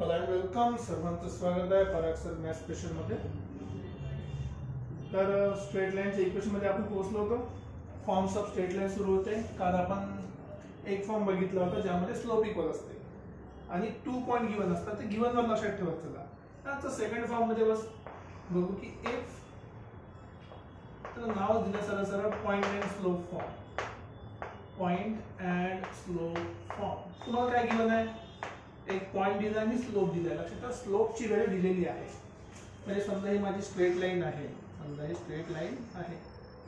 Hello end welcome सर्वांचं स्वागत आहे पराग सर मॅथ्स क्वेश्चन मध्ये। तर स्ट्रेट लाईनच्या इक्वेशन मध्ये आपण पोहोचलो होतो। फॉर्म्स ऑफ स्ट्रेट लाईन सुरू होते। काल आपण एक फॉर्म बघितला होता ज्यामध्ये स्लोप इक्वल असते आणि 2 पॉइंट गिवन असतात। ते गिवन वर लक्षात ठेवत चला। आता सेकंड फॉर्म मध्ये बस बघू की इफ तर नाव दिलं सरळ point and slope form. Point and slope form तुम्हाला काय गिवन आहे? एक पॉइंट दिला आणि स्लोप दिला। लक्षात ठेवा स्लोपची व्हॅल्यू दिलेली आहे। म्हणजे समजा ही माझी स्ट्रेट लाईन आहे। समजा ही स्ट्रेट लाईन आहे।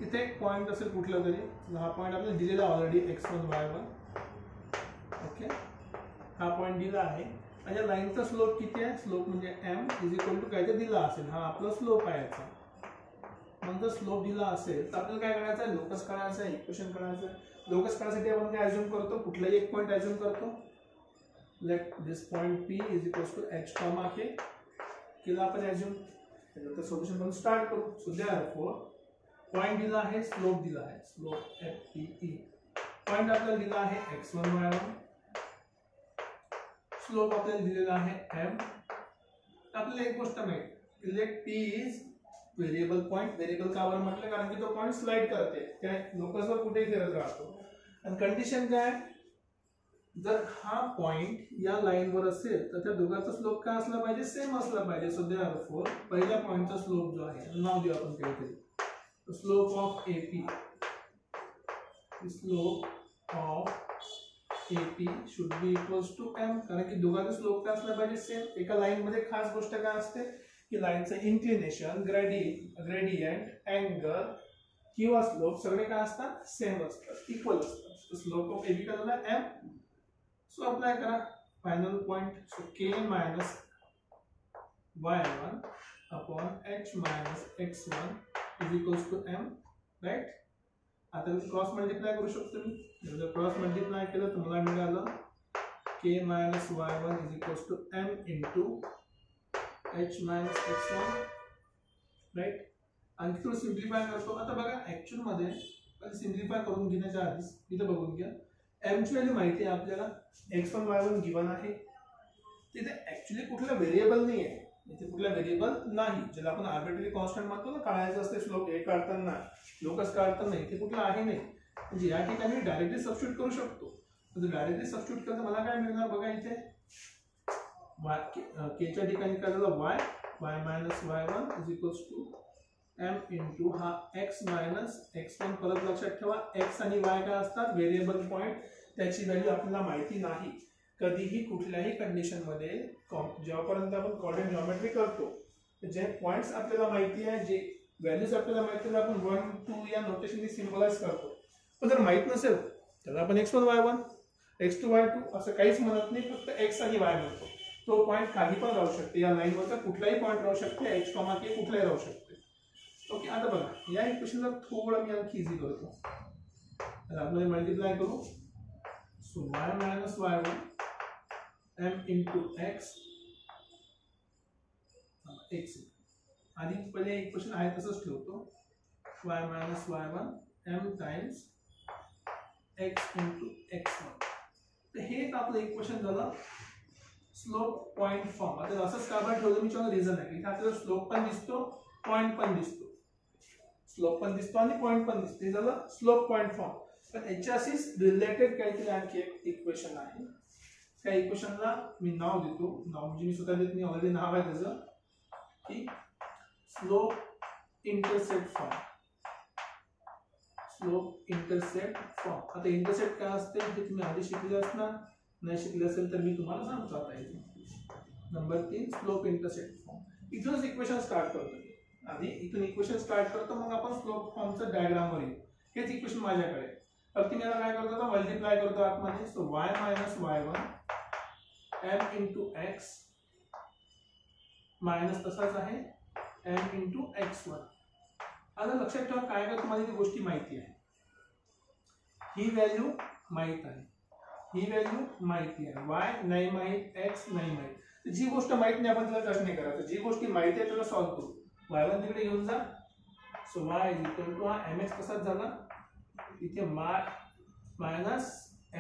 इथे एक पॉइंट असेल कुठला तरी। हा पॉइंट आपल्याला दिलेला ऑलरेडी x1 y1। ओके, हा पॉइंट दिला आहे आणि या लाईनचा स्लोप किती आहे? स्लोप म्हणजे m = काय ते दिला असेल। हा आपला स्लोप आहे याचा। मग जर स्लोप दिला असेल तर आपल्याला काय करायचं आहे? लोकस काढायचं आहे, इक्वेशन काढायचं आहे। लोकस काढण्यासाठी आपण काय अज्युम करतो? कुठलाही एक पॉइंट अज्युम करतो। Let this point P is equals to h comma k केला आपण अज्युम। त्यानंतर सोल्यूशन पण स्टार्ट करू। सो देयरफॉर पॉइंट दिला आहे, स्लोप दिला आहे, स्लोप FPE। पॉइंट आपल्याला दिला आहे x1 y1, स्लोप आपल्याला दिलेला आहे m। आपल्याला एक गोष्ट माहिती, let P is variable point. Variable का बरं म्हटलं? कारण की तो पॉइंट स्लाइड करते, काय लोकसवर कुठे फिरत राहतो। आणि कंडिशन काय? जर हा पॉइंट या लाईन वर असेल तर त्या दोघांचा स्लोप काय असला पाहिजे? सेम असला पाहिजे। सो देयरफॉर पहिल्या पॉइंटचा स्लोप जो आहे नाव देऊ आपण काहीतरी। Slope of AP, slope of AP should be equals to m। कारण की दोघांचा स्लोप काय असला पाहिजे? सेम। एका लाईन मध्ये खास गोष्ट काय असते की लाईनचं इन्क्लिनेशन, ग्रेडियंट, अँगल किंवा स्लोप सगळे काय असतात? सेम असतात, इक्वल असतात। स्लोप ऑफ AB काय झाला? m। सो अप्लाई करा final point. So k minus y1 upon h minus x1 is equals to m, right. आता क्रॉस मल्टिप्लाय करू शकतो मी। जर क्रॉस मल्टिप्लाय केलं तर मला मिळालं k minus y1 is equals to m into h minus x1, right. आणखी थोडं सिम्प्लिफाय करतो। आता बघा ऍक्च्युअल मध्ये सिम्प्लिफाय करून घेण्याच्या आधी इथे बघून घ्या। m ची व्हॅल्यू माहिती आहे आपल्याला, x1 y1 गिवन आहे। तिथे ऍक्च्युअली कुठला व्हेरिएबल नाही आहे। इथे कुठला व्हेरिएबल नाही, ज्याला आपण आर्बिट्ररी कॉन्स्टंट म्हणतो ना, काढायचं असते स्लोप हे काढताना, लोकस काढताना इथे कुठला आहे नाही। म्हणजे या ठिकाणी डायरेक्टली सबस्टिट्यूट करू शकतो। तर डायरेक्टली सबस्टिट्यूट करता मला काय मिळणार बघा इथे k च्या ठिकाणी काय झालं y minus y1 is equals to m into हा x minus x1। परत लक्षात ठेवा x आणि y काय असतात? Variable point. त्याची व्हॅल्यू आपल्याला माहिती नाही। कधीही कुठल्याही कंडिशन मध्ये जेव्हापर्यंत आपण कोऑर्डिनेट जॉमेट्री करतो जे पॉइंट्स आपल्याला माहिती आहे, जे व्हॅल्यूज आपल्याला माहिती आहे, आपण 1 2 या नोटेशनने सिम्बलाइज करतो। पण जर माहित नसेल तर आपण x1 y1 x2 y2 असं काहीच म्हणत नाही, फक्त x आणि y म्हणतो। तो पॉइंट काही पण राहू शकते, या लाईन वरचा कुठलाही पॉइंट राहू शकते, h k कुठलाही राहू शकते। ओके, आता बघा या इक्वेशनला थोडं मी आणखी इझी करतो। तर आपण मल्टिप्लाय करू। So y minus y1 m into x आधी पहिले इक्वेशन आहे तसंच ठेवतो। y minus y1 m times x into x1। तर हे आपलं इक्वेशन झालं स्लोप पॉइंट फॉर्म। आता असंच का बरं ठेवलं? मी त्याचं रिझन आहे की आपल्याला स्लोप पण दिसतो, पॉइंट पण दिसतो। स्लोप पण दिसतो आणि पॉइंट पण दिसतो। हे झालं स्लोप पॉइंट फॉर्म। पण याच्याशीच रिलेटेड काहीतरी आणखी एक इक्वेशन आहे। त्या इक्वेशनला मी नाव देतो, नाव म्हणजे मी स्वतः देत नाही, ऑलरेडी नाव आहे त्याचं की slope intercept form. Slope intercept form. आता इंटरसेप्ट काय असते हे तुम्ही आधी शिकले असणार, नाही शिकले असेल तर मी तुम्हाला सांगतो। आता इथे नंबर 3 स्लोप इंटरसेप्ट फॉर्म। इथूनच इक्वेशन स्टार्ट करतो। आधी इथून इक्वेशन स्टार्ट करतो, मग आपण स्लोप फॉर्मचं डायग्राम वर येऊ। हेच इक्वेशन माझ्याकडे, फक्त मी काय करतो मल्टिप्लाय करतो आतमध्ये। So y minus y1 m into x minus तसाच आहे m into x1। आता लक्षात ठेवा काय काय तुम्हाला ती गोष्टी माहिती आहे। ही व्हॅल्यू माहित आहे, ही व्हॅल्यू माहिती आहे, y नाही माहित, x नाही माहित। जी गोष्ट माहित नाही आपण त्याला टच नाही करायचं, जी गोष्टी माहिती आहे त्याला सॉल्व्ह करू। y1 तिकडे घेऊन जा। So y is equal to हा mx तसाच झाला, इथे मायनस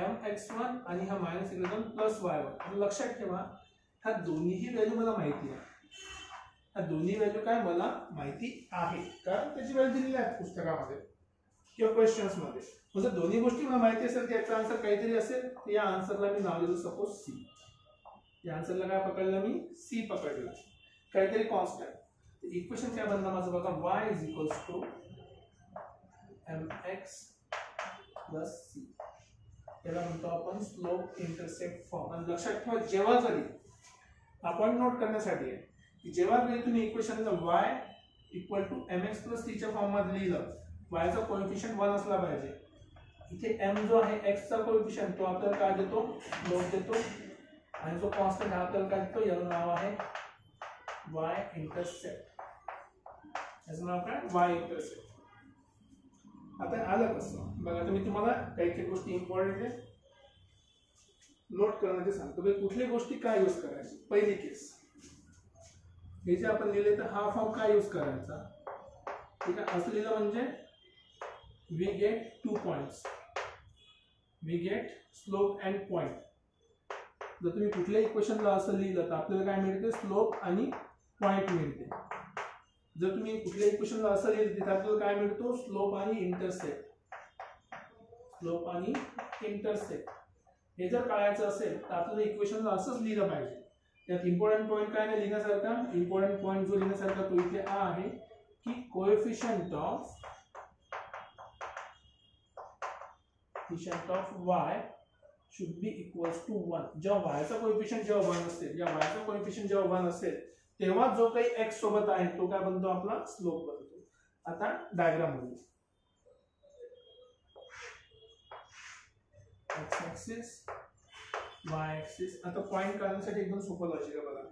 mx1 आणि हा मायनस इकडे जाऊन प्लस y1। आणि लक्षात ठेवा ह्या दोन्हीही व्हॅल्यू मला माहिती आहे. ह्या दोन्ही व्हॅल्यू काय मला माहिती आहे कारण त्याची व्हॅल्यू दिलेली आहे पुस्तकामध्ये किंवा क्वेश्चन्स मध्ये. म्हणजे दोन्ही गोष्टी मला माहिती असेल की याचा आन्सर काहीतरी असेल तर या आन्सरला मी नाव दिलं सपोज सी. या आन्सरला काय पकडलं मी सी पकडलं, काहीतरी कॉन्स्टंट. इक्वेशन काय बनलं माझं बघा, y is equals to mx plus c. याला म्हणतो आपण स्लोप इंटरसेप्ट फॉर्म. आणि लक्षात ठेवा जेव्हा जरी आपण नोट करण्यासाठी आहे की जेव्हा जरी तुम्ही इक्वेशनला y equal to mx plus c च्या फॉर्म मध्ये लिहिलं, y चा कोएफिशियंट 1 असला पाहिजे. इथे m जो आहे x चा कोएफिशियंट तो आपल्याला काय देतो, स्लोप देतो. आणि जो कॉन्स्टंट आहे आपल्याला काय देतो, याचं नाव आहे y इंटरसेप्ट. याचं नाव काय, y इंटरसेप्ट. आता आलं कसं बघा, तुम्ही तुम्हाला काही काही गोष्टी इम्पॉर्टंट आहे नोट करण्याचे सांगतो की कुठली गोष्टी काय यूज करायची. पहिली केस हे जे आपण लिहिले तर हा फॉर्म काय यूज करायचा, ठीक आहे. असं लिहिलं म्हणजे we get 2 points, we get slope and point. जर तुम्ही कुठल्या इक्वेशनला असं लिहिलं तर आपल्याला काय मिळते, स्लोप आणि पॉइंट मिळते. जर तुम्ही कुठल्या इक्वेशनला असं लिहिलं तिथे आपल्याला काय मिळतो, स्लोप आणि इंटरसेप्ट. स्लोप आणि इंटरसेप्ट हे जर कळायचं असेल तर आपल्याला इक्वेशनला असंच लिहिलं पाहिजे. त्यात इम्पॉर्टंट पॉइंट काय नाही लिहिण्यासारखा. इम्पॉर्टंट पॉइंट जो लिहिण्यासारखा तो इथे हा आहे की coefficient of y should be equals to 1. जेव्हा y चा कोएफिशियंट जेव्हा 1 असेल, या y चा कोएफिशियंट जेव्हा 1 असेल तेव्हा जो काही x सोबत आहे तो काय बनतो, आपला स्लोप बनतो. आता डायग्राम बघू. x axis y axis. आता पॉइंट काढण्यासाठी एकदम सोपं लॉजिक आहे बघा.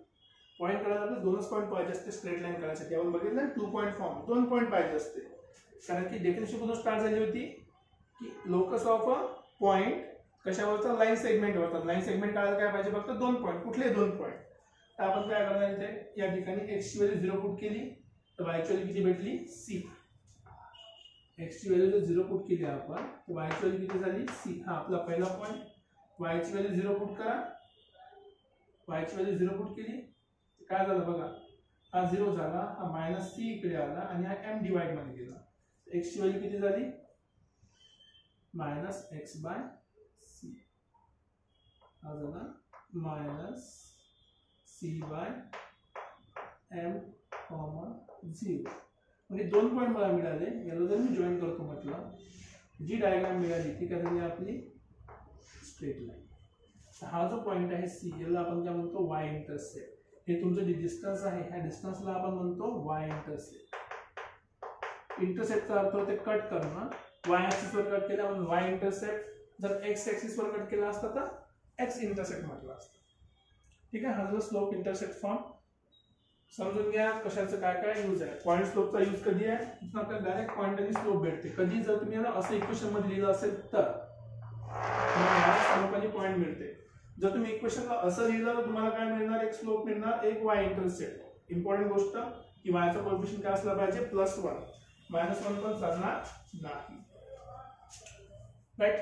पॉइंट काढायला आपल्याला दोनच पॉइंट पाहिजे असते स्ट्रेट लाईन काढण्यासाठी. आपण बघितलं 2 पॉइंट फॉर्म, 2 पॉइंट पाहिजे असते. कारण की डेफिनेशन कुठून स्टार्ट झाली होती की लोकस ऑफ अ पॉइंट कशावरचा, लाईन सेगमेंट वरचा. लाईन सेगमेंट काढायला काय पाहिजे, फक्त 2 पॉइंट. कुठले 2 पॉइंट. तर आपण काय करणार इथे या ठिकाणी x ची व्हॅल्यू 0 पुट केली तर y ची व्हॅल्यू किती भेटली, c. x ची व्हॅल्यू जर 0 पुट केली आपण तर y ची व्हॅल्यू किती झाली, c. हा आपला पहिला पॉइंट. y ची व्हॅल्यू 0 पुट करा, y ची व्हॅल्यू 0 पुट केली काय झालं बघा, हा 0 झाला, हा मायनस c इकडे आला आणि हा m डिवाइड मध्ये गेला. x ची व्हॅल्यू किती झाली, मायनस x बाय c. हा झाला मायनस c बाय m, 0. म्हणजे 2 पॉइंट मला मिळाले. याला जर मी जॉईन करतो म्हटलं, जी डायग्राम मिळाली ती काय झाली आपली स्ट्रेट लाईन. हा जो पॉइंट आहे सी याला आपण काय म्हणतो, y इंटरसेप्ट. हे तुमचं जे डिस्टन्स आहे ह्या डिस्टन्सला आपण म्हणतो y इंटरसेप्ट. इंटरसेप्टचा अर्थ होते कट करणं. y ऍक्सिस वर कट केला म्हणून y इंटरसेप्ट. जर x ऍक्सिस वर कट केला असता तर x इंटरसेप्ट म्हटलं असतं. ठीक आहे. हा जो स्लोप इंटरसेप्ट फॉर्म समजून घ्या कशाचं काय काय यूज आहे. पॉइंट स्लोपचा यूज कधी आहे, आपल्याला डायरेक्ट पॉइंट आणि स्लोप भेटते. कधी जर तुम्ही याला असं इक्वेशन मध्ये लिहिलं असेल तर स्लोप आणि पॉइंट मिळते. जर तुम्ही इक्वेशनला असं लिहिलं तर तुम्हाला काय मिळणार, एक स्लोप मिळणार, एक y इंटरसेप्ट. इम्पॉर्टंट गोष्ट की y चा कोएफिशियंट काय असला पाहिजे, +1. -1 पण चालणार नाही. राईट.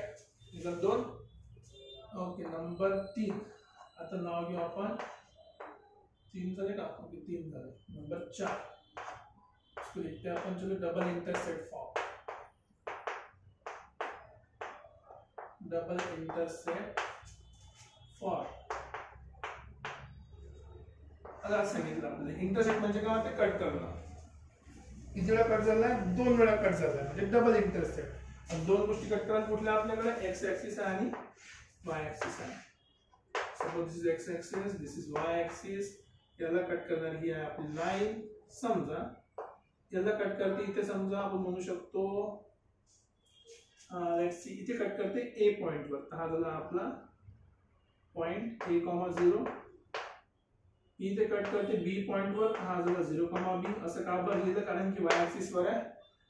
नंबर 2. ओके. नंबर 3. आता नाव घेऊ आपण. 3 झाले का, ओके 3 झाले. नंबर 4 इसको लिखते हैं अपन, चलो double intercept form. Double intercept form. आता सांगितलं आपल्याला इंटरसेप्ट म्हणजे काय, ते कट करणं. किती वेळा कट झालाय, 2 वेळा कट झालाय म्हणजे डबल इंटरसेप्ट. आणि 2 गोष्टी कट करायला कुठल्या आपल्याकडे, x ऍक्सिस आणि y ऍक्सिस आहे. Suppose this is x axis, this is y axis. याला कट करणार ही आहे आपली लाईन. समजा याला कट करते इथे, समजा आपण म्हणू शकतो लेट्स सी, इथे कट करते a पॉइंट वर. हा झाला आपला पॉइंट a, 0. इथे कट करते b पॉइंट वर. हा झाला 0, b. असं का बरं लिहिलं, कारण की y ऍक्सिस वर आहे,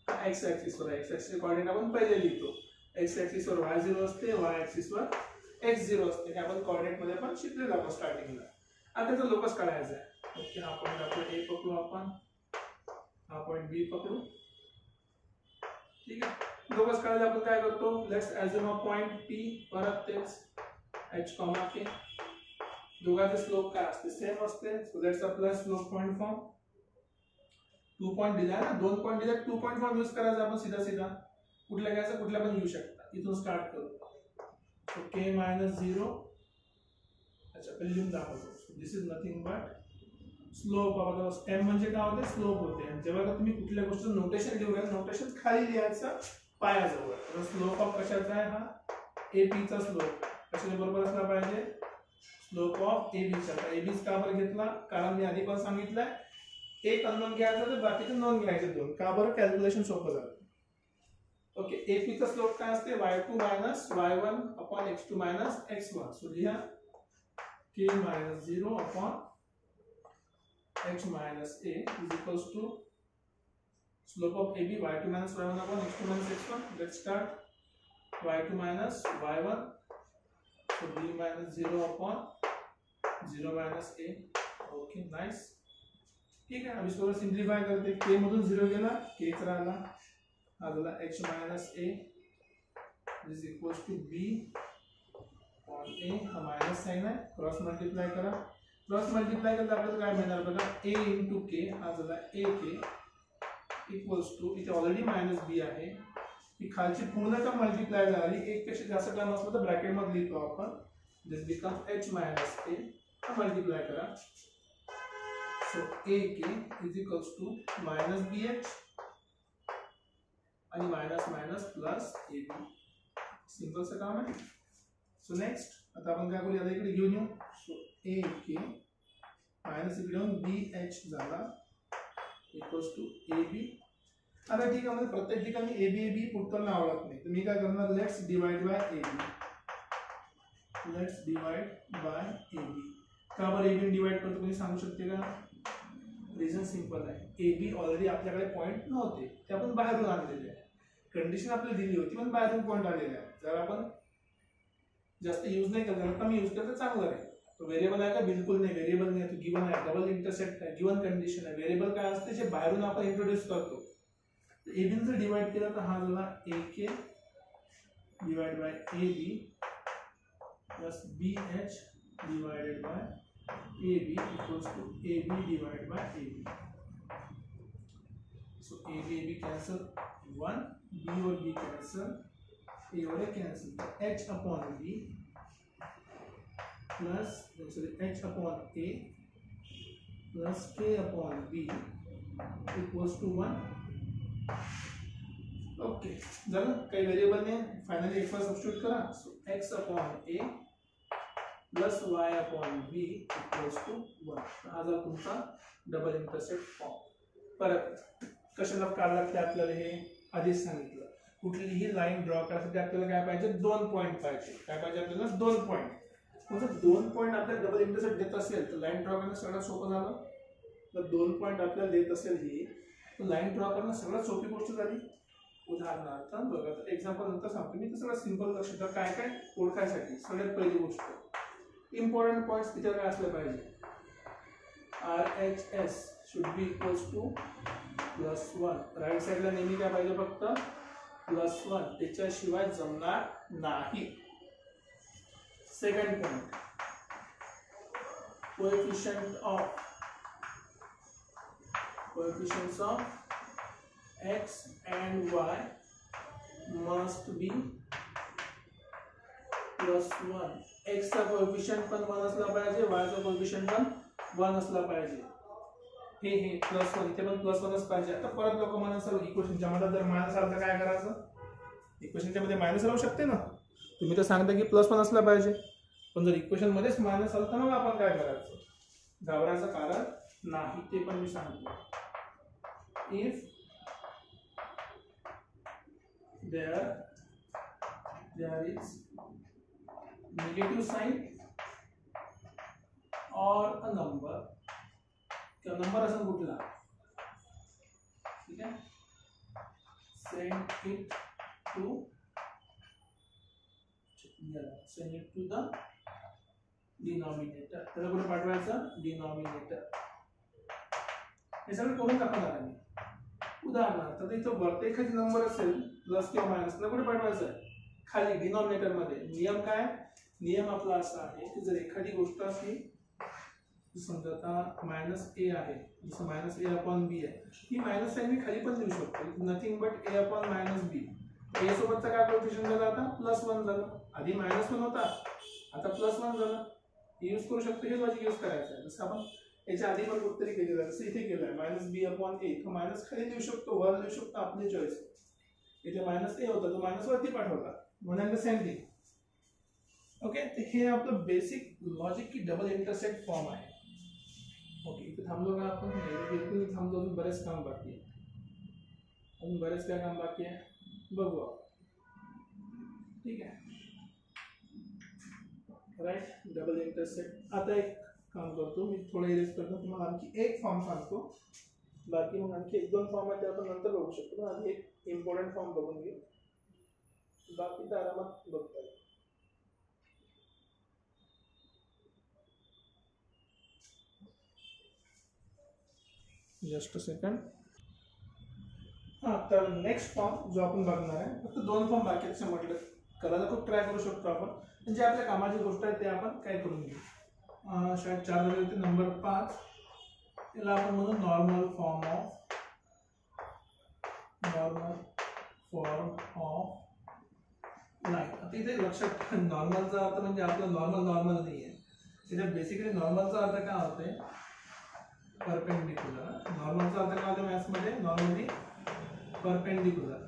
हा x ऍक्सिस वर आहे. x ऍक्सिस कोऑर्डिनेट आपण पहिले लिहितो. x ऍक्सिस वर y0 असते, y ऍक्सिस वर x0 असते. हे आपण कोऑर्डिनेट मध्ये आपण शिकलेलो आहोत स्टार्टिंगला. आता त्याचा लोकस काढायचा आहे. ओके. हा पॉइंट आपण a पकडू, आपण हा पॉइंट b पकडू. ठीक आहे. लोकस काढायला आपण काय करतो, let's assume a point p. परत तेच h, k. दोघांचे स्लोप काय असते सेम असते. So let's apply slope point form. 2 point दिला ना, 2 पॉइंट दिला, 2 पॉइंट फॉर्म यूज करायचा आपण सीधा कुठल्या घ्यायचं, कुठल्या पण घेऊ शकता. इथून स्टार्ट करू. So k - 0. अच्छा पहिले लिहून दाखवतो. This is nothing but slope of m म्हणजे काय होते स्लोप होते. आणि जेव्हा तुम्ही कुठल्या गोष्टीचं नोटेशन लिहू घ्या, नोटेशन खाली लिहायचं पायाजवळ. तर स्लोप ऑफ कशाचा आहे हा AP चा स्लोप कशाच्या बरोबर असला पाहिजे स्लोप ऑफ AB चा. AB का बरं घेतला, कारण मी आधी पण सांगितलंय एक अननोन घ्यायचा तर बाकीचे नोन घ्यायचे दोन. का बरं कॅल्क्युलेशन सोपं जातं. ओके AP चा स्लोप काय असते y2 - y1 upon x2 - x1. So लिहा k - 0 upon x minus a is equals to slope of AB y2 - y1 upon x2 - x1. Let's start y2 minus y1. So b minus 0 upon 0 minus a. Okay, nice. ठीक है. अब इसको simplify करते हैं. k मधून 0 गेला k च राहिला. हा झाला x minus a is equals to b on a. हा मायनस साइन आहे. क्रॉस मल्टीप्लाई करा. क्रॉस मल्टीप्लाई करता आपल्याला काय मिळणार बघा a into k हा झाला ak इक्वल्स टू इथे ऑलरेडी मायनस b आहे. ही खालची पूर्ण टर्म मल्टीप्लाय झाली. एक पेक्षा जास्त टर्म असलं तर ब्रॅकेट मध्ये लिहितो आपण. This become h minus a. हा मल्टीप्लाय करा. So ak is equals to minus bh आणि minus minus plus ab. Simple सा काम आहे. सो नेक्स्ट आता आपण काय करूया आता इकडे घेऊन येऊ. सो ak मायनस इकडे येऊन bh झाला इक्वल्स टू ab. आता ठीक आहे म्हणजे प्रत्येक ठिकाणी ab पुटताना आवडत नाही तर मी काय करणार let's divide by ab. Let's divide by ab. का बरं ab डिवाइड करतो कोणी सांगू शकते का. रिझन सिंपल आहे. ab ऑलरेडी आपल्याकडे पॉइंट नव्हते ते आपण बाहेरून आणलेले आहे. कंडिशन आपल्याला दिली होती पण बाहेरून पॉइंट आलेले आहे. जर आपण जास्त यूज नाही करणार कमी यूज केलं तर चांगलं आहे. तो व्हेरिएबल आहे का बिलकुल नाही. व्हेरिएबल नाही तो गिवन आहे. डबल इंटरसेप्ट आहे. गिवन कंडिशन आहे. व्हेरिएबल काय असते जे बाहेरून आपण इंट्रोड्यूस करतो. ab ने जर डिवाइड केला तर हा झाला ak divide by ab plus bh divided by ab equals to ab divide by ab. So ab cancel 1 b और b कैंसिल a और a cancel. h upon b plus h upon a plus k upon b equals to 1. Okay झालं. काही variable ने finally x वर substitute करा. So x upon a plus y upon b equals to 1. हा झाला तुमचा double intercept form. परत कशाला काढला ते आपल्याला हे आधीच सांगितलं. कुठलीही लाईन ड्रॉ करण्यासाठी आपल्याला काय पाहिजे 2 पॉइंट पाहिजे. काय पाहिजे आपल्याला 2 पॉइंट. जर 2 पॉइंट आपल्याला डबल इंटरसेप्ट देत असेल तर लाईन ड्रॉ करणं सगळ्यात सोपं झालं. तर 2 पॉइंट आपल्याला देत असेल ही तर लाईन ड्रॉ करणं सगळ्यात सोपी गोष्ट झाली. उदाहरणार्थ बघा तर एक्झाम्पल नंतर सांगतो मी. तर सगळं सिंपल लक्ष द्या. काय काय ओळखायसाठी सगळ्यात पहिली गोष्ट इम्पॉर्टंट पॉइंट्स तिथे काय असले पाहिजे. RHS should be equals to +1. Right साइडला नेहमी काय पाहिजे फक्त +1. त्याच्याशिवाय जमणार नाही. Second point coefficients of x and y must be +1. x चा कोएफिशिएंट पण 1 असला पाहिजे. y चा कोएफिशिएंट पण 1 असला पाहिजे. हे +1 इथे पण +1च पाहिजे. आता परत लोक म्हणाल इक्वेशनच्या मध्ये जर मायनस आला तर काय करायचं. इक्वेशनच्या मध्ये मायनस राहू शकते ना. तुम्ही तर सांगता की +1 असला पाहिजे पण जर इक्वेशन मध्येच मायनस आलं तर मग आपण काय करायचं. घाबरायचं कारण नाही. ते पण मी सांगतो. If there is negative sign or a number किंवा नंबर असेल कुठला ठीक आहे send it to the denominator. त्याला कुठे पाठवायचं डिनॉमिनेटर. हे सगळं करून टाकणार आहे. उदाहरणार्थ तर इथं वरती एखादी नंबर असेल प्लस किंवा मायनस त्याला कुठे पाठवायचं आहे खाली डिनॉमिनेटर मध्ये. नियम काय नियम आपला असा आहे की जर एखादी गोष्ट असली समजा आता मायनस ए आहे, जसं मायनस ए अपॉन बी आहे, ही मायनस साईन मी खाली पण लिहू शकतो, nothing but a upon minus b. A सोबतचा काय कोएफिशियंट झाला आता +1 झालं, आधी -1 होता आता +1 झालं. यूज करू शकतो, हे लॉजिक यूज करायचं आहे. जसं आपण याच्या आधी पण कुठेतरी केलेलं आहे, जसं इथे केलं आहे -b अपॉन ए, तो मायनस खाली लिहू शकतो, वर लिहू शकतो, आपली चॉईस. इथे मायनस ए होता तो मायनस वरती पाठवला, म्हणून द सेम थिंग. ओके, तर हे आपलं बेसिक लॉजिक की डबल इंटरसेक्ट फॉर्म आहे. ओके, इथे थांबलो का आपण? बिलकुल थांबलो, अजून बरेच काम बाकी आहे, अजून बरेच काय काम बाकी आहे बघू आपण. ठीक आहे, राईट, डबल इंटरसेक्ट. आता एक काम करतो मी, थोडं इरेज करतो, तुम्हाला आणखी एक फॉर्म सांगतो, बाकी मग आणखी 1-2 फॉर्म आहे ते आपण नंतर बघू शकतो. पण आधी एक इम्पॉर्टंट फॉर्म बघून घेऊ, बाकी तर आरामात बघता येईल. Just a second. हां, तर नेक्स्ट फॉर्म जो आपण बघणार आहे, फक्त 2 फॉर्म बाकी आहेत म्हटलं, करायला खूप ट्राय करू शकतो आपण, म्हणजे आपल्या कामाची गोष्ट आहे ते आपण काय करून घेऊ. शायद 4 झाले होते. नंबर 5 याला आपण म्हणू नॉर्मल फॉर्म ऑफ लाईन. आता इथे लक्षात, नॉर्मलचा अर्थ म्हणजे आपलं नॉर्मल नाही आहे, इथे बेसिकली नॉर्मलचा अर्थ काय होतोय, परपेंडिक्युलर. नॉर्मलचा अर्थ काय होतो मॅथ्समध्ये, नॉर्मली परपेंडिक्युलर.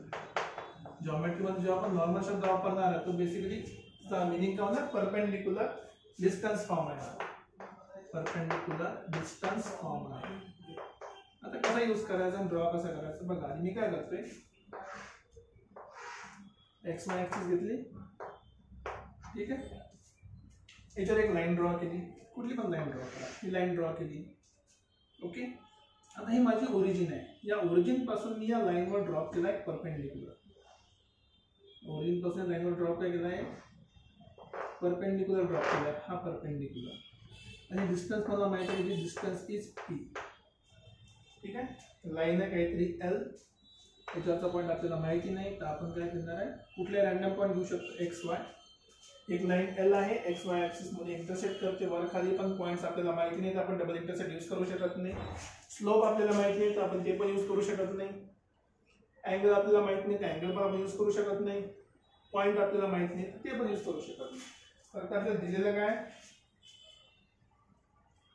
जॉमेट्रीमध्ये जेव्हा आपण नॉर्मल शब्द वापरणार आहे तो बेसिकली मिनिंग काय होणार, परपेंडिक्युलर डिस्टन्स फॉर्म आहे, परपेंडिक्युलर डिस्टन्स फॉर्म आहे. आता कसा यूज करायचा, ड्रॉ कसा करायचा बघा. आणि मी काय करतोय, एक्स वाय ॲक्सिस घेतली, ठीक आहे, याच्यावर एक लाईन ड्रॉ केली, कुठली पण लाईन ड्रॉ करा, ही लाईन ड्रॉ केली. ओके, आता ही माझी ओरिजिन आहे, या ओरिजिन पासून मी या लाईनवर ड्रॉप केला आहे परपेंडिक्युलर. ओरिजिन पासून लाईनवर ड्रॉप केला आहे, परपेंडिक्युलर ड्रॉप केला आहे, हा परपेंडिक्युलर. आणि डिस्टन्स मला माहिती आहे, डिस्टन्स इज पी. ठीक आहे, लाईन आहे काहीतरी एल, याच्यावरचा पॉईंट आपल्याला माहिती नाही, तर आपण काय करणार आहे, कुठले रॅन्डम पॉईंट घेऊ शकतो, एक्स वाय. एक लाईन एल आहे, एक्स वाय ॲक्सिस मध्ये इंटरसेक्ट करते, वर खाली पण पॉईंट्स आपल्याला माहिती नाही तर आपण डबल इंटरसेक्ट यूज करू शकत नाही. स्लोप आपल्याला माहिती नाही तर आपण ते पण यूज करू शकत नाही. अँगल आपल्याला माहित नाही तर अँगल पण आपण यूज करू शकत नाही. पॉईंट आपल्याला माहित नाही तर ते पण यूज करू शकत नाही. फक्त आपल्याला दिलेलं काय,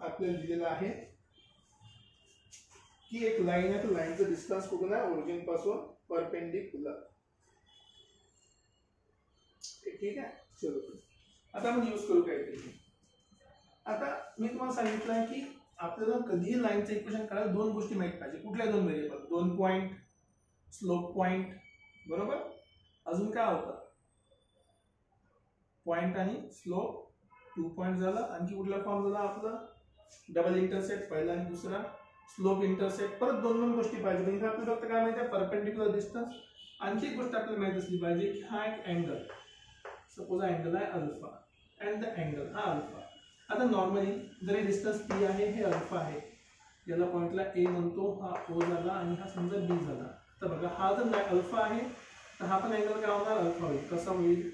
आपल्याला दिलेलं आहे की एक लाईन आहे, तर लाईनचं डिस्टन्स कुठून आहे, ओरिजिन पासून परपेंडिक्युलर. ठीक आहे, चलो आता आपण यूज करू काहीतरी. आता मी तुम्हाला सांगितलं आहे की आपल्याला कधीही लाईनचं इक्वेशन काढायला 2 गोष्टी माहित पाहिजे. कुठल्या 2 व्हेरिएबल, 2 पॉईंट, स्लोप पॉईंट, बरोबर. अजून काय होतं, पॉईंट आणि स्लोप, 2 पॉईंट झाला. आणखी कुठला फॉर्म झाला आपला, डबल इंटरसेक्ट पहिला आणि दुसरा, स्लोप इंटरसेक्ट. परत 2 गोष्टी पाहिजे. म्हणजे आपल्याला फक्त काय माहिती आहे, परपेंडिक्युलर डिस्टन्स. आणखी एक गोष्ट आपल्याला माहित असली पाहिजे की हा एक अँगल, सपोज अँगल आहे अल्फा अँड द अँगल हा अल्फा. आता नॉर्मली जर हे डिस्टन्स पी आहे, हे अल्फा आहे, याला पॉईंटला ए म्हणतो, हा ओ झाला आणि हा समजा बी झाला. तर बघा हा जर अल्फा आहे तर हा पण अँगल काय होणार, अल्फा होईल. कसा होईल,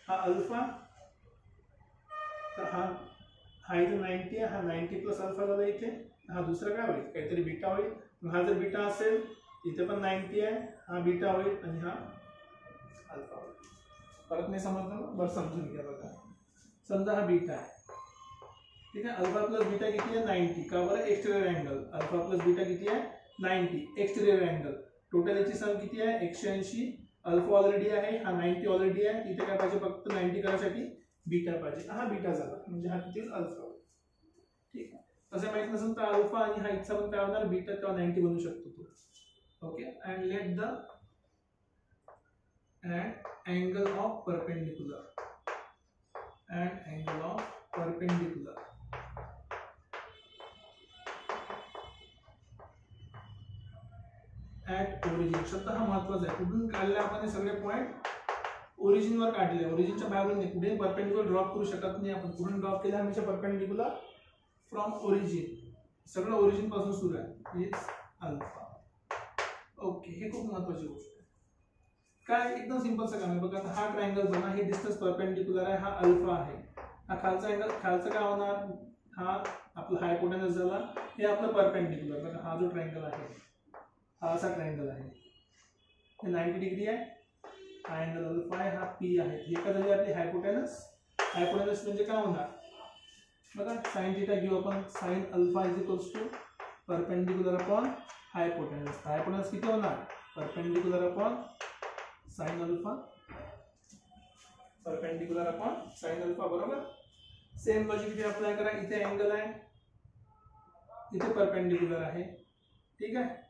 हा अल्फा, तर हा इथे 90 आहे, हा 90 प्लस अल्फा झाला इथे, हा दुसरा काय होईल, काहीतरी बीटा होईल. हा जर बीटा असेल इथे पण 90 आहे, हा बीटा होईल आणि हा अल्फा होईल. परत नाही समजलं, बरं समजून घ्या. बघा समजा हा बीटा आहे, ठीक आहे, अल्फा प्लस बीटा किती आहे, 90. का बरं, exterior angle, alpha plus beta किती आहे, 90, एक्सटेरियर अँगल. टोटल याची सम किती आहे, 180. अल्फा ऑलरेडी आहे, हा 90 ऑलरेडी आहे, इथे काय पाहिजे, फक्त 90 करायसाठी बीटा पाहिजे. हा बीटा झाला, म्हणजे हा किती अल्फा होईल. ठीक आहे, तसं माहित नसेल तर अल्फा आणि हा इथचा पण काय होणार, बीटा किंवा 90 बनू शकतो तो. Okay, and let the angle of perpendicular and angle of perpendicular at origin. शब्द हा महत्वाचा आहे. कुठून काढले आपण हे सगळे पॉइंट, ओरिजिन वर काढले, ओरिजिनच्या बाहेरून नाही, कुठे परपेंडिक्युलर ड्रॉप करू शकत नाही आपण. कुठून ड्रॉप केला, हमेशा परपेंडिक्युलर फ्रॉम ओरिजिन, सगळं ओरिजिन पासून सुरू आहे, इज अल्फा. ओके, हे खूप महत्वाची गोष्ट आहे. काय एकदम सिंपलचं काम आहे. बघा आता हा ट्रायंगल बना, हे डिस्टन्स परपेंडिक्युलर आहे, हा अल्फा आहे, हा खालचा अँगल, खालचा काय होणार, हा आपला हायपोटेनस झाला, हे आपलं परपेंडिक्युलर, बघा हा जो ट्रायंगल आहे हा असा ट्रायंगल आहे, हे 90 डिग्री आहे, हा अँगल अल्फा आहे, हा पी आहे, हे काय झाली आपली हायपोटेनस. हायपोटेनस म्हणजे काय होणार बघा, साइन थीटा घेऊ आपण, sine alpha is equals to perpendicular upon hypotenuse. Hypotenuse किती होणार, perpendicular upon sine alpha, perpendicular upon sine alpha, बरोबर. सेम लॉजिक इथे अप्लाय करा, इथे अँगल आहे, इथे परपेंडिक्युलर आहे, ठीक आहे.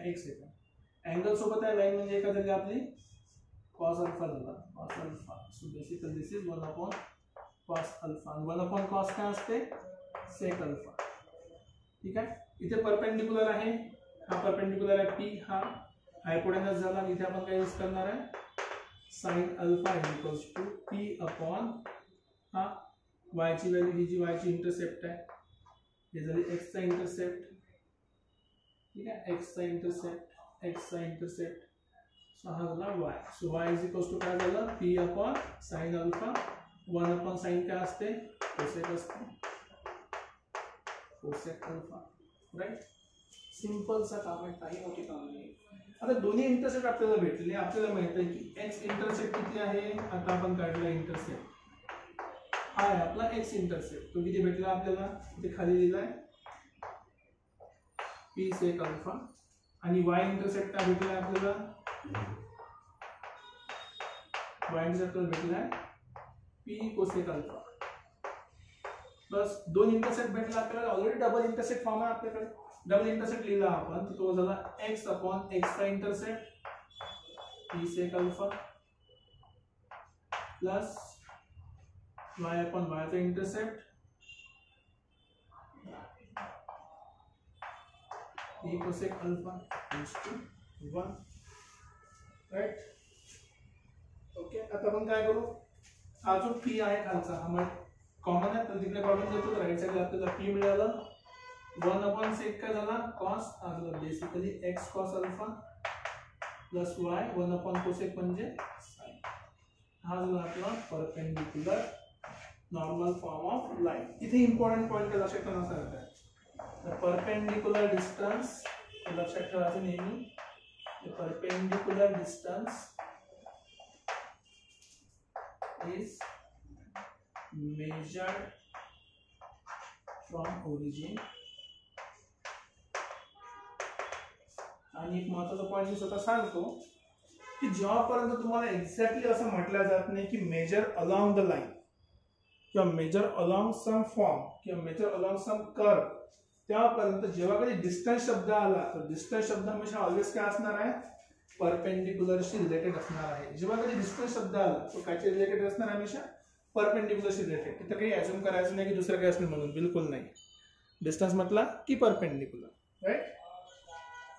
एक सेकंड, अँगल सोबत आहे लाईन म्हणजे काय झाली आपली cos अल्फा झाला, cos alpha. So basically this is 1 upon cos alpha, 1 upon cos काय असते sec अल्फा, ठीक आहे. इथे परपेंडिक्युलर आहे, हा परपेंडिक्युलर आहे p, हा हायपोटेनस झाला, इथे आपण काय यूज करणार आहे sin alpha is equals to p upon हा y ची व्हॅल्यू, ही जी y ची इंटरसेप्ट आहे, हे झाली x चा इंटरसेप्ट, ठीक आहे, x चा इंटरसेप्ट, सो हा झाला y. So y is equals to काय झालं p upon sin alpha, 1 upon sin काय असते कोसेक असते, कोसेक अल्फा, राईट. सिंपल सा काम आहे, काही मोठी काम नाही. आता दोन्ही इंटरसेप्ट आपल्याला भेटले, आपल्याला माहित आहे की x इंटरसेप्ट किती आहे, आता आपण काढला इंटरसेप्ट, हा आहे आपला x इंटरसेप्ट, तो किती भेटला आपल्याला, इथे खाली लिहिलाय p sec अल्फा, आणि y इंटरसेप्ट काय भेटलाय आपल्याला, y इंटरसेप्ट भेटलाय p cosec अल्फा, प्लस दोन इंटरसेप्ट भेटला आपल्याला, ऑलरेडी डबल इंटरसेप्ट फॉर्म आहे आपल्याकडे, डबल इंटरसेप्ट लिहिला आपण, तो झाला x अपॉन x चा intercept p sec alpha plus y upon y चा intercept p cosec alpha equals to 1, right. Okay, आता आपण काय करू, हा जो p आहे खालचा हा कॉमन आहे, तर तिकडे काढून देतो, राईट साइडला आपल्याला p मिळालं, 1 अपॉन sec काय झाला cos, आला basically x cos alpha plus y 1 upon cosec म्हणजे sin, हा झाला आपला perpendicular normal form of line. इथे इंपॉर्टंट पॉइंट काय लक्षात ठेवण्यासारखं आहे, द परपेंडिक्युलर डिस्टन्स, लक्षात ठेवायचं नेहमी, the perpendicular distance is measured from origin. आणि एक महत्त्वाचा पॉइंट मी स्वतः सांगतो की जेव्हापर्यंत तुम्हाला एक्झॅक्टली असं म्हटलं जात नाही की मेजर अलॉंग द लाईन किंवा मेजर अलॉंग सम फॉर्म किंवा मेजर अलॉंग सम कर्व, तेव्हापर्यंत जेव्हा कधी डिस्टन्स शब्द आला तर डिस्टन्स शब्द हमेशा ऑलवेज काय असणार आहे, परपेंडिक्युलरशी रिलेटेड असणार आहे. जेव्हा कधी डिस्टन्स शब्द आला तो कायच्या रिलेटेड असणार हमेशा, परपेंडिक्युलरशी रिलेटेड. तिथं काही अजून करायचं नाही की दुसरं काही असेल म्हणून, बिलकुल नाही. डिस्टन्स म्हटला की परपेंडिक्युलर, राईट.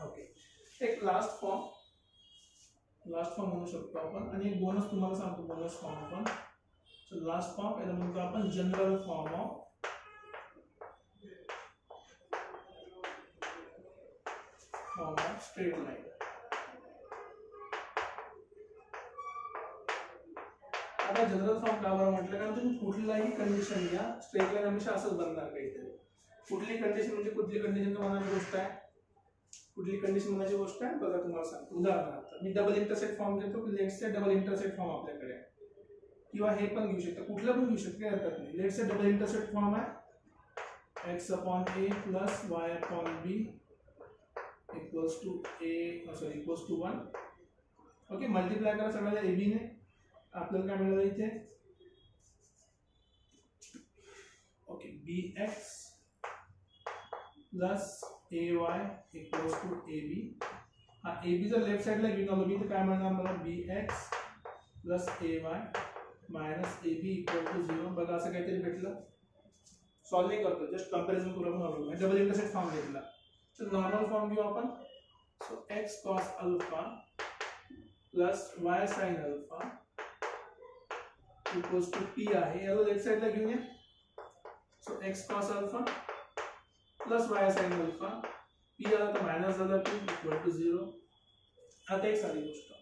ओके, एक लास्ट फॉर्म म्हणू शकतो आपण, आणि एक बोनस तुम्हाला सांगतो, बोनस फॉर्म आपण. सो लास्ट फॉर्म याला म्हणतो आपण general form of straight line. आता जनरल फॉर्म का बरं म्हटलं, कारण तुम्ही कुठलाही कंडिशन घ्या, स्ट्रेट लाईन हमेशा असंच बनणार काहीतरी. कुठली कंडिशन म्हणजे कुठली कंडिशन म्हणायची गोष्ट आहे, कुठली कंडिशन म्हणायची गोष्ट आहे बघा, तुम्हाला सांगतो. उदाहरणार्थ मी डबल इंटरसेक्ट फॉर्म घेतो की let's say double intersect form आपल्याकडे आहे, किंवा हे पण घेऊ शकता, कुठलं पण घेऊ शकता, काही हरकत नाही. Let's say double intersect form आहे x upon a plus y upon b equals to equals to 1. Okay, multiply करा सगळ्याला a b ने, आपल्याला काय मिळालं इथे, okay bx plus ay equals to ab. हा ab जर लेफ्ट साइडला घेऊन आलो मी तर काय मिळणार मला, bx plus ay minus ab equal to 0. बघा असं काहीतरी भेटलं, सॉल्विंग करतो, जस्ट कंपॅरिझन करून आलो. डबल इंटरसेक्ट फॉर्म घेतला, तर नॉर्मल फॉर्म घेऊ आपण. So x cos alpha plus y sin alpha equals to p आहे, याला लेफ्ट साइडला घेऊया. So x cos alpha plus y sin alpha, p आला तर मायनस झाला, p इक्वल टू 0. आता एक साधी गोष्ट,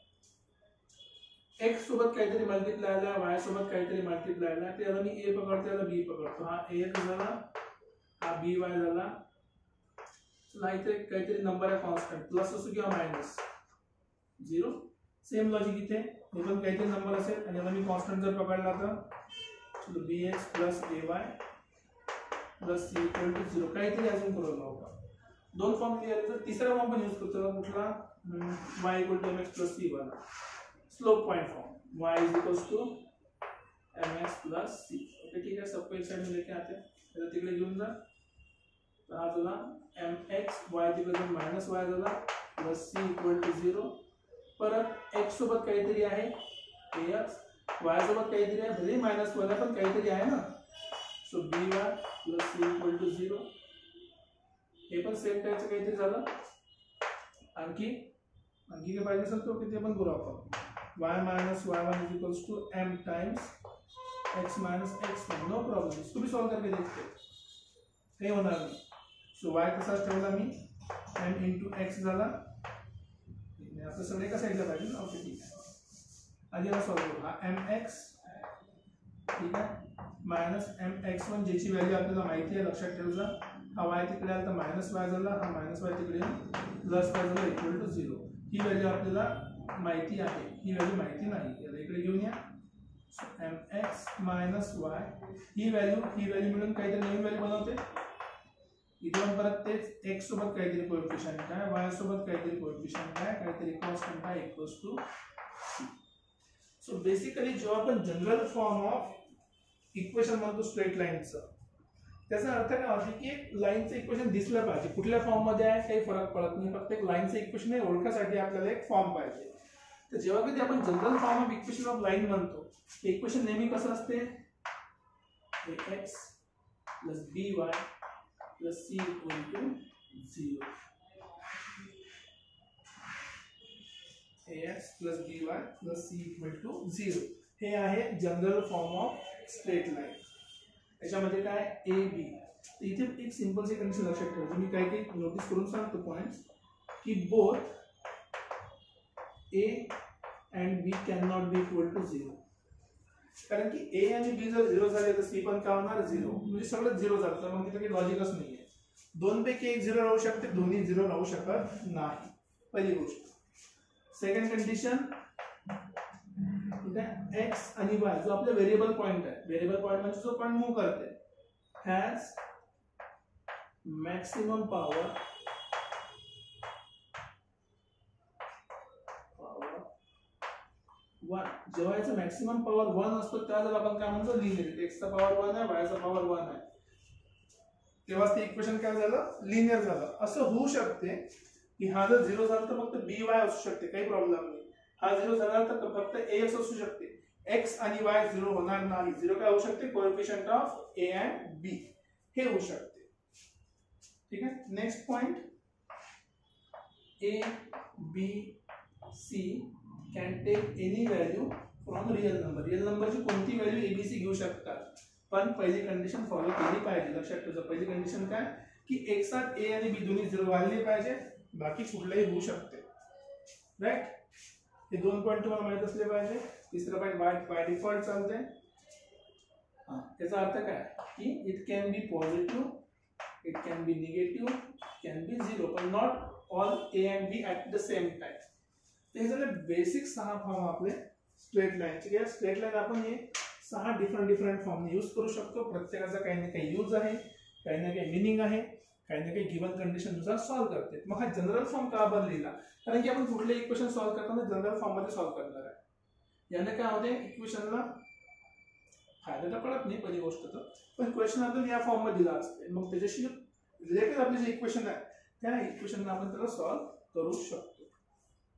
एक्स सोबत काहीतरी मल्टिप्लाय आला, वाय सोबत काहीतरी मल्टिप्लाय आला, त्याला मी ए पकडतो, याला बी पकडतो. हा ए झाला, हा बी वाय झाला. चला इथे काहीतरी नंबर आहे कॉन्स्टंट, प्लस असो किंवा मायनस 0. सेम लॉजिक इथे, हे पण काहीतरी नंबर असेल आणि याला मी कॉन्स्टंट जर पकडला तर b x plus a y plus c equal to 0. काहीतरी अजून करू नका. दोन फॉर्म क्लिअर. तर तिसरा फॉर्म पण यूज करतो, कुठला? y equal to mx plus c वाला slope point form. y is equals to mx plus c. Okay ठीक है, सबको एक साइड में लेके आते हैं. तर तिकडे घेऊन जा. तर हा झाला mx y तिकडे मायनस y झाला प्लस c इक्वल टू 0. परत x सोबत काहीतरी आहे ax, y सोबत काहीतरी आहे, भले मायनस वाला पण काहीतरी आहे ना. So by plus c equal to 0. हे पण सेम टाइपचं काहीतरी झालं. आणखी काय पाहिजे असेल तो किती पण करू आपण. y minus y1 is equals to m times x minus x1. No problem, इसको भी सॉल्व करके देखते हैं, काही होणार नाही. सो y तसाच ठेवला मी, m इंटू x झाला. आपलं सगळे एका साईडला पाहिजे ना. ओके ठीक आहे, आधी याला सॉल्व करू. हा mx ठीक आहे मायनस mx1 ज्याची व्हॅल्यू आपल्याला माहिती आहे, लक्षात ठेवजा. हा y तिकडे आला तर मायनस y झाला, हा मायनस y तिकडे प्लस y झाला इक्वल टू 0. ही व्हॅल्यू आपल्याला माहिती आहे, ही व्हॅल्यू माहिती नाही. याला इकडे घेऊन या. mx मायनस y ही व्हॅल्यू मिळून काहीतरी नवीन व्हॅल्यू बनवते. इथे पण परत तेच x सोबत काहीतरी कोएफिशिएंट आहे, y सोबत काहीतरी कोएफिशिएंट आहे, काहीतरी कॉन्स्टंट आहे equals to c. So basically जेव्हा आपण जनरल फॉर्म ऑफ इक्वेशन म्हणतो स्ट्रेट लाईनचं, त्याचा अर्थ काय होतो की एक लाईनचं इक्वेशन दिसलं पाहिजे. कुठल्या फॉर्म मध्ये आहे काही फरक पडत नाही, फक्त एक लाईनचं इक्वेशन हे ओळखासाठी आपल्याला एक फॉर्म पाहिजे. तर जेव्हा कधी आपण general form of equation of line म्हणतो, इक्वेशन नेहमी कसं असते? ax plus by plus c equal to 0. ax plus by plus c equal to 0 हे आहे general form of straight line. याच्यामध्ये काय ए बी. इथे एक सिंपल सी कंडिशन लक्षात ठेवायची, मी काही काही नोटीस करून सांगतो पॉइंट्स, की both a and b can not be equal to 0. कारण की ए आणि बी जर 0 झाले तर सी पण काय होणार 0, म्हणजे सगळं 0 झालं तर मग तिथे काही लॉजिकच नाहीये. दोन पैकी एक 0 राहू शकते, दोन्ही 0 राहू शकत नाही, पहिली गोष्ट. सेकंड कंडिशन, एक्स आणि वाय जो आपला व्हेरिएबल पॉइंट आहे, व्हेरिएबल पॉइंट म्हणजे जो पॉइंट मूव्ह करते, हॅज मॅक्सिमम पॉवर 1. जेव्हा याचा मॅक्सिमम पॉवर 1 असतो त्याला आपण काय म्हणतो लिनियर. एक्सचा पॉवर 1 आहे, वायचा पॉवर 1 आहे, तेव्हाच ते इक्वेशन काय झालं लिनियर झालं. असं होऊ शकते की हा जर 0 झाला तर फक्त बी वाय असू शकते, काही प्रॉब्लेम नाही. हा 0 झाला तर फक्त एक्स असू शकते, एक्स आणि वाय 0 होणार नाही. 0 काय होऊ शकते? Coefficient of a and b हे होऊ शकते. ठीक आहे, next point, a b c can take any value from real number. Real नंबरची कोणती व्हॅल्यू एबीसी घेऊ शकतात, पण पहिली कंडिशन फॉलो केली पाहिजे. लक्षात ठेवा, पहिली कंडिशन काय की एक साथ ए आणि बी दोन्ही 0 व्हायला पाहिजे, बाकी कुठलाही होऊ शकते. राईट, हे दोन पॉइंट तुम्हाला माहित असले पाहिजे. तिसरा पॉइंट बाय डिफॉल्ट चालते. याचा अर्थ काय की it can be positive, it can be negative, can be 0, पण not all a and b at the same time. हे झाले बेसिक 6 फॉर्म आपले स्ट्रेट लाईनचे. या स्ट्रेट लाईन आपण हे 6 डिफरंट फॉर्मने यूज करू शकतो. प्रत्येकाचा काही ना काही यूज आहे, काही ना काही मिनिंग आहे, काही ना काही गिवन कंडिशन नुसार सॉल्व्ह करते. मग हा जनरल फॉर्म का बरं लिहिला? कारण की आपण कुठले इक्वेशन सॉल्व्ह करताना जनरल फॉर्म मध्ये सॉल्व्ह करणार आहे. याने काय होते, इक्वेशनला फायदा तर पडत नाही पहिली गोष्ट तर, पण क्वेश्चन आपण या फॉर्म मध्ये दिला असते, मग त्याच्याशी रिलेटेड आपले जे इक्वेशन आहे त्या इक्वेशनला आपण त्याला सॉल्व्ह करू शकतो.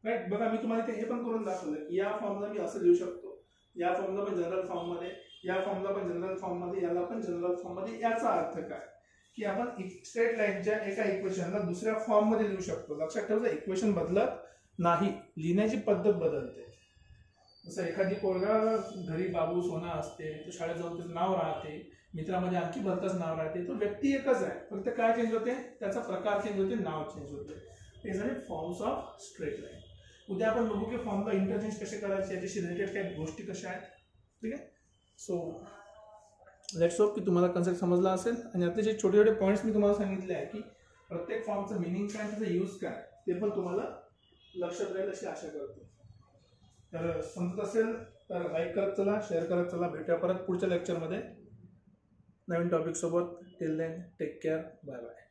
राईट, बघा मी तुम्हाला हे पण करून दाखवलं की या फॉर्मला मी असं लिहू शकतो, या फॉर्मला पण जनरल फॉर्म मध्ये, या फॉर्मला पण जनरल फॉर्म मध्ये, याला पण जनरल फॉर्म मध्ये. याचा अर्थ काय की आपण स्ट्रेट लाईनच्या एका इक्वेशनला दुसऱ्या फॉर्म मध्ये लिहू शकतो. लक्षात ठेवा, इक्वेशन बदलत नाही, लिहिण्याची पद्धत बदलते. जसं एखादी पोरगा घरी बाबू सोना असते, तो शाळेत जाऊन त्याचं नाव राहते, मित्रामध्ये आणखी भलतंच नाव राहते, तो व्यक्ती एकच आहे, फक्त काय चेंज होते, त्याचा प्रकार चेंज होते, नाव चेंज होते. हे झाले फॉर्म्स ऑफ स्ट्रेट लाईन. उद्या आपण बघू की फॉर्मला इंटरचेंज कसे करायचे, याच्याशी रिलेटेड काही गोष्टी कशा आहेत. ठीक आहे. सो लेट्स होप की तुम्हाला कन्सेप्ट समजला असेल. आणि यातले जे छोटे छोटे पॉईंट्स मी तुम्हाला सांगितले आहे की प्रत्येक फॉर्मचं मिनिंग काय, त्याचा यूज काय, ते पण तुम्हाला लक्षात राहील अशी आशा करतो. तर समजत असेल तर लाईक करत चला, शेअर करत चला. भेटूया परत पुढच्या लेक्चरमध्ये नवीन टॉपिक सोबत. Till then take care. Bye bye.